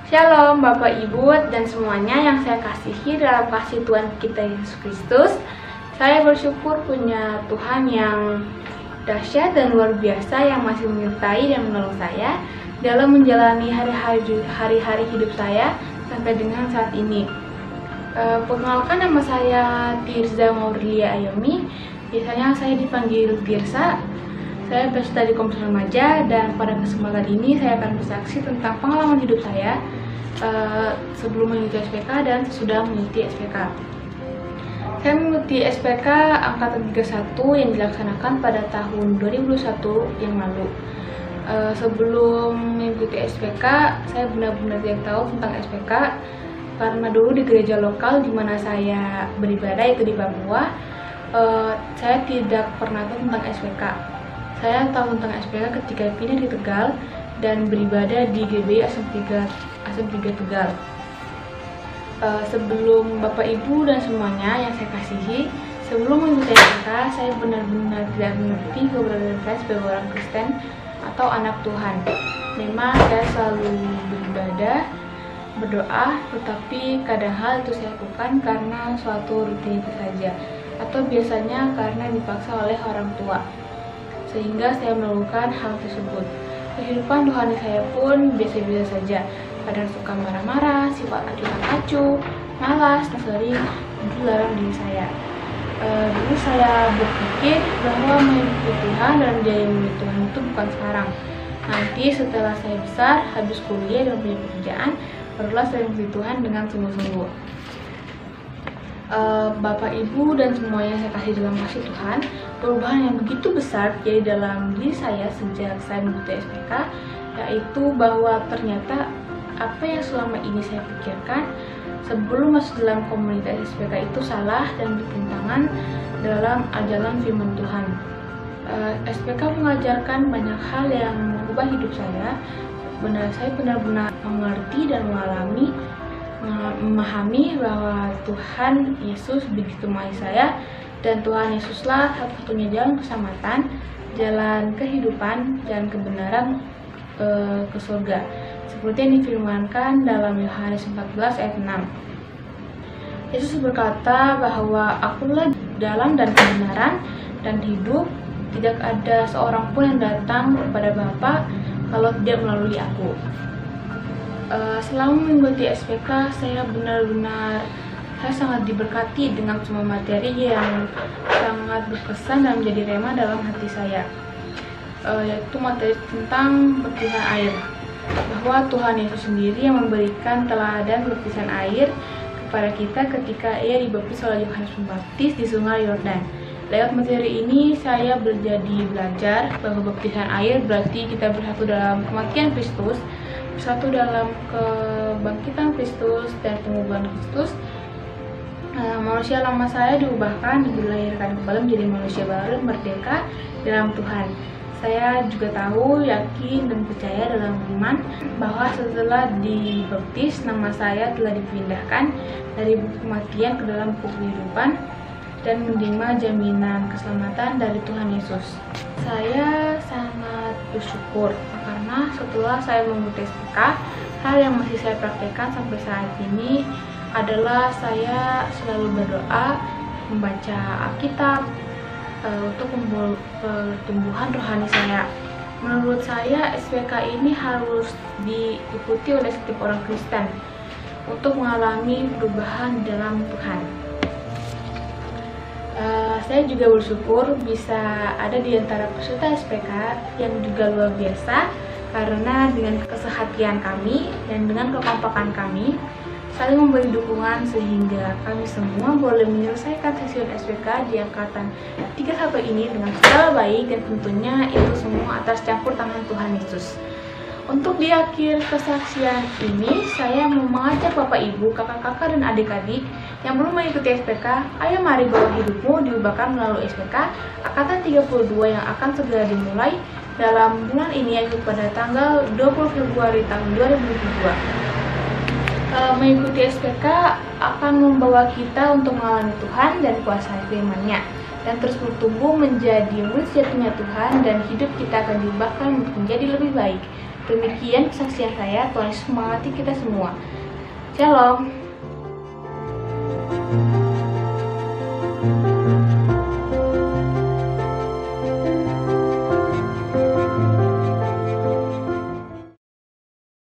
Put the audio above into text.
Shalom Bapak Ibu dan semuanya yang saya kasihi dalam kasih Tuhan kita Yesus Kristus. Saya bersyukur punya Tuhan yang dahsyat dan luar biasa yang masih menyertai dan menolong saya dalam menjalani hari-hari hidup saya sampai dengan saat ini. Perkenalkan, nama saya Tirza Maurilia Ayomi. Biasanya saya dipanggil Tirsa. Saya berserta di Komsel Remaja, dan pada kesempatan ini saya akan bersaksi tentang pengalaman hidup saya sebelum mengikuti SPK dan sesudah mengikuti SPK. Saya mengikuti SPK Angkatan 31 yang dilaksanakan pada tahun 2021 yang lalu. Sebelum mengikuti SPK, saya benar-benar tidak tahu tentang SPK karena dulu di gereja lokal di mana saya beribadah, itu di Papua, saya tidak pernah tahu tentang SPK. Saya tahu tentang SPK ketika pindah di Tegal dan beribadah di GBI Asem 3 Tegal. Sebelum Bapak Ibu dan semuanya yang saya kasihi, sebelum mengikuti SPK, saya benar-benar tidak mengerti keberadaan saya sebagai orang Kristen atau anak Tuhan. Memang saya selalu beribadah, berdoa, tetapi kadang hal itu saya lakukan karena suatu rutinitas saja, atau biasanya karena dipaksa oleh orang tua, sehingga saya melakukan hal tersebut. Kehidupan rohani saya pun biasa-biasa saja. Kadang suka marah-marah, sifat acuh-acuh, malas, dan sering dilarang diri saya. Dulu saya berpikir bahwa mengikuti Tuhan dan menjadi milik Tuhan itu bukan sekarang. Nanti setelah saya besar, habis kuliah dan punya pekerjaan, barulah saya mengikuti Tuhan dengan sungguh-sungguh. Bapak, Ibu, dan semuanya saya kasih dalam kasih Tuhan, perubahan yang begitu besar jadi dalam diri saya sejak saya mengikuti SPK, yaitu bahwa ternyata apa yang selama ini saya pikirkan sebelum masuk dalam komunitas SPK itu salah dan bertentangan dalam ajaran firman Tuhan. SPK mengajarkan banyak hal yang mengubah hidup saya. Saya benar-benar mengerti dan memahami bahwa Tuhan Yesus begitu mengasihi saya, dan Tuhan Yesuslah satu-satunya jalan keselamatan, jalan kehidupan, dan kebenaran ke surga, seperti yang difirmankan dalam Yohanes 14 ayat 6. Yesus berkata bahwa Akulah jalan dan kebenaran dan hidup, tidak ada seorang pun yang datang kepada Bapa kalau tidak melalui Aku. Selama mengikuti SPK, saya sangat diberkati dengan semua materi yang sangat berkesan dan menjadi rema dalam hati saya, yaitu materi tentang baptisan air, bahwa Tuhan Yesus sendiri yang memberikan teladan baptisan air kepada kita ketika Ia dibaptis oleh Yohanes Pembaptis di Sungai Yordan. Lewat materi ini saya belajar bahwa baptisan air berarti kita bersatu dalam kematian Kristus, bersatu dalam kebangkitan Kristus dan pengubahan Kristus. Manusia lama saya diubahkan, dilahirkan kembali menjadi manusia baru merdeka dalam Tuhan. Saya juga tahu, yakin, dan percaya dalam iman bahwa setelah dibaptis, nama saya telah dipindahkan dari buku kematian ke dalam buku kehidupan dan menerima jaminan keselamatan dari Tuhan Yesus. Saya sangat bersyukur karena setelah saya mengikuti SPK, hal yang masih saya praktekkan sampai saat ini adalah saya selalu berdoa, membaca Alkitab untuk pertumbuhan rohani saya. Menurut saya SPK ini harus diikuti oleh setiap orang Kristen untuk mengalami perubahan dalam Tuhan. Saya juga bersyukur bisa ada di antara peserta SPK yang juga luar biasa, karena dengan kesehatian kami dan dengan kekompakan kami saling memberi dukungan sehingga kami semua boleh menyelesaikan sesi SPK di Angkatan 31 ini dengan segala baik, dan tentunya itu semua atas campur tangan Tuhan Yesus. Untuk di akhir kesaksian ini, saya mau mengajak Bapak Ibu, kakak-kakak, dan adik-adik yang belum mengikuti SPK, ayo mari bawa hidupmu diubahkan melalui SPK Angkatan 32 yang akan segera dimulai dalam bulan ini, yaitu pada tanggal 20 Februari tahun 2022. Mengikuti SPK akan membawa kita untuk mengalami Tuhan dan kuasa firman-Nya, dan terus bertumbuh menjadi murid sejatinya Tuhan, dan hidup kita akan diubahkan untuk menjadi lebih baik. Demikian kesaksian saya. Tuhan Yesus memberkati kita semua. Shalom.